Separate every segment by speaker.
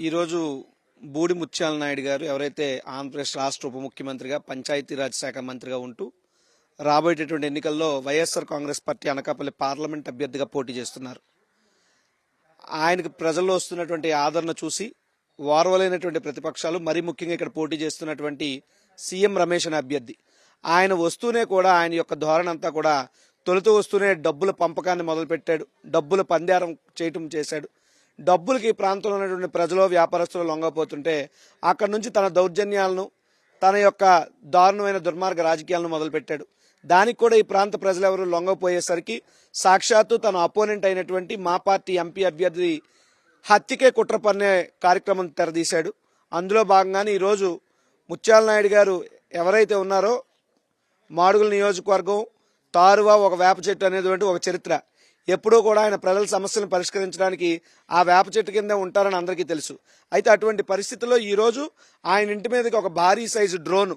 Speaker 1: ఈరోజు బూడి ముత్యాల నాయుడు గారు ఎవరైతే ఆంధ్రప్రదేశ్ రాష్ట్ర ఉప ముఖ్యమంత్రిగా పంచాయతీరాజ్ శాఖ మంత్రిగా ఉంటూ రాబోయేటటువంటి ఎన్నికల్లో వైఎస్ఆర్ కాంగ్రెస్ పార్టీ అనకాపల్లి పార్లమెంట్ అభ్యర్థిగా పోటీ చేస్తున్నారు. ఆయనకు ప్రజల్లో వస్తున్నటువంటి ఆదరణ చూసి వారవలైనటువంటి ప్రతిపక్షాలు, మరీ ముఖ్యంగా ఇక్కడ పోటీ చేస్తున్నటువంటి సీఎం రమేష్ అనే అభ్యర్థి, ఆయన వస్తూనే కూడా ఆయన యొక్క ధోరణి అంతా కూడా తొలుత వస్తూనే డబ్బుల పంపకాన్ని మొదలుపెట్టాడు, డబ్బుల పందేరం చేయటం చేశాడు. డబ్బులకి ఈ ప్రాంతంలో ఉన్నటువంటి ప్రజలు, వ్యాపారస్తులు లొంగపోతుంటే అక్కడి నుంచి తన దౌర్జన్యాలను, తన యొక్క దారుణమైన దుర్మార్గ రాజకీయాలను మొదలుపెట్టాడు. దానికి కూడా ఈ ప్రాంత ప్రజలు ఎవరు లొంగపోయేసరికి సాక్షాత్తు తన అపోనెంట్ అయినటువంటి మా పార్టీ ఎంపీ అభ్యర్థి హత్యకే కుట్ర పన్నే కార్యక్రమం తెరదీశాడు. అందులో భాగంగానే ఈరోజు ముత్యాల నాయుడు గారు ఎవరైతే ఉన్నారో, మాడుగుల నియోజకవర్గం తారువ ఒక వేప చెట్టు అనేటువంటి ఒక చరిత్ర. ఎప్పుడూ కూడా ఆయన ప్రజల సమస్యలను పరిష్కరించడానికి ఆ వేప చెట్టు కింద ఉంటారని అందరికీ తెలుసు. అయితే అటువంటి పరిస్థితుల్లో ఈరోజు ఆయన ఇంటి మీదకి ఒక భారీ సైజు డ్రోన్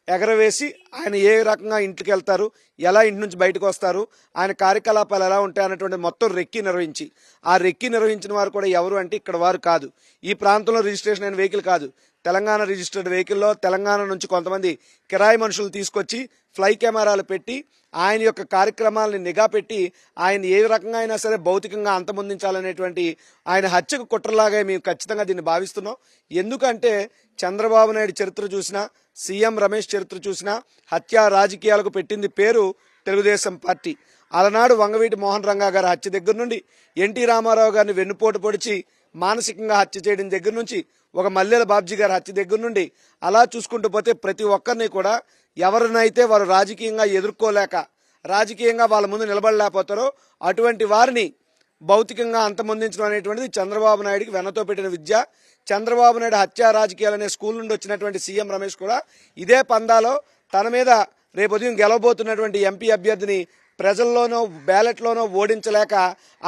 Speaker 1: ఎగరవేసి ఆయన ఏ రకంగా ఇంటికి వెళ్తారు, ఎలా ఇంటి నుంచి బయటకు వస్తారు, ఆయన కార్యకలాపాలు ఎలా ఉంటాయి అన్నటువంటి మొత్తం రెక్కి నిర్వహించి, ఆ రెక్కి నిర్వహించిన వారు కూడా ఎవరు అంటే ఇక్కడ వారు కాదు, ఈ ప్రాంతంలో రిజిస్ట్రేషన్ అయిన వెహికల్ కాదు, తెలంగాణ రిజిస్టర్డ్ వెహికల్లో తెలంగాణ నుంచి కొంతమంది కిరాయి మనుషులు తీసుకొచ్చి ఫ్లై కెమెరాలు పెట్టి ఆయన యొక్క కార్యక్రమాలని నిఘా పెట్టి ఆయన ఏ రకంగా అయినా సరే భౌతికంగా అంతమొందించాలనేటువంటి ఆయన హత్యకు కుట్రలాగా మేము ఖచ్చితంగా దీన్ని భావిస్తున్నాం. ఎందుకంటే చంద్రబాబు నాయుడు చరిత్ర చూసినా, సీఎం రమేష్ చరిత్ర చూసినా హత్యా రాజకీయాలకు పెట్టింది పేరు తెలుగుదేశం పార్టీ. అలనాడు వంగవీటి మోహన్ రంగా గారి హత్య దగ్గర నుండి, ఎన్టీ రామారావు గారిని వెన్నుపోటు పొడిచి మానసికంగా హత్య చేయడం దగ్గర నుంచి, ఒక మల్లెల బాబ్జీ గారి హత్య దగ్గర నుండి అలా చూసుకుంటూ పోతే ప్రతి ఒక్కరిని కూడా ఎవరినైతే వారు రాజకీయంగా ఎదుర్కోలేక, రాజకీయంగా వాళ్ళ ముందు నిలబడలేకపోతారో అటువంటి వారిని భౌతికంగా అంతమొందించడం అనేటువంటిది చంద్రబాబు నాయుడికి వెన్నతో పెట్టిన విద్య. చంద్రబాబు నాయుడు హత్యా రాజకీయాలు అనే స్కూల్ నుండి వచ్చినటువంటి సీఎం రమేష్ కూడా ఇదే పందాలో తన మీద రేపు ఉదయం గెలవబోతున్నటువంటి ఎంపీ అభ్యర్థిని ప్రజల్లోనో బ్యాలెట్లోనో ఓడించలేక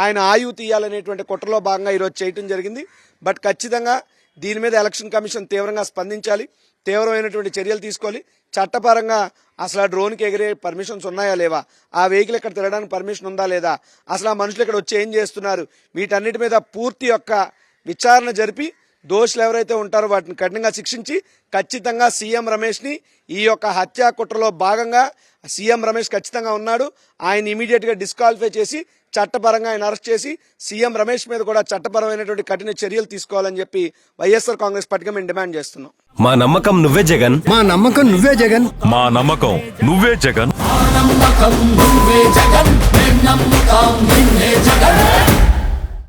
Speaker 1: ఆయన ఆయువు తీయాలనేటువంటి కుట్రలో భాగంగా ఈరోజు చేయటం జరిగింది. బట్ ఖచ్చితంగా దీని మీద ఎలక్షన్ కమిషన్ తీవ్రంగా స్పందించాలి, తీవ్రమైనటువంటి చర్యలు తీసుకోవాలి. చట్టపరంగా అసలు ఆ డ్రోన్కి ఎగిరే పర్మిషన్స్ ఉన్నాయా లేవా, ఆ వెహికల్ ఇక్కడ తిరగడానికి పర్మిషన్ ఉందా లేదా, అసలు ఆ మనుషులు ఇక్కడ వచ్చి ఏం చేస్తున్నారు, వీటన్నిటి మీద పూర్తి యొక్క విచారణ జరిపి దోషులు ఎవరైతే ఉంటారో వాటిని కఠినంగా శిక్షించి ఖచ్చితంగా సీఎం రమేష్ని ఈ యొక్క హత్యా కుట్రలో భాగంగా సీఎం రమేష్ ఖచ్చితంగా ఉన్నాడు, ఆయన ఇమీడియట్గా డిస్క్వాలిఫై చేసి చట్టపరంగా ఆయన అరెస్ట్ చేసి సీఎం రమేష్ మీద కూడా చట్టపరమైనటువంటి కఠిన చర్యలు తీసుకోవాలని చెప్పి వైఎస్ఆర్ కాంగ్రెస్ పార్టీగా మేము డిమాండ్ చేస్తున్నాం.
Speaker 2: మా నమ్మకం నువ్వే జగన్,
Speaker 3: మా నమ్మకం నువ్వే జగన్,
Speaker 2: మా నమ్మకం నువ్వే జగన్.
Speaker 4: నమ్మకం నువ్వే జగన్, నమ్మకం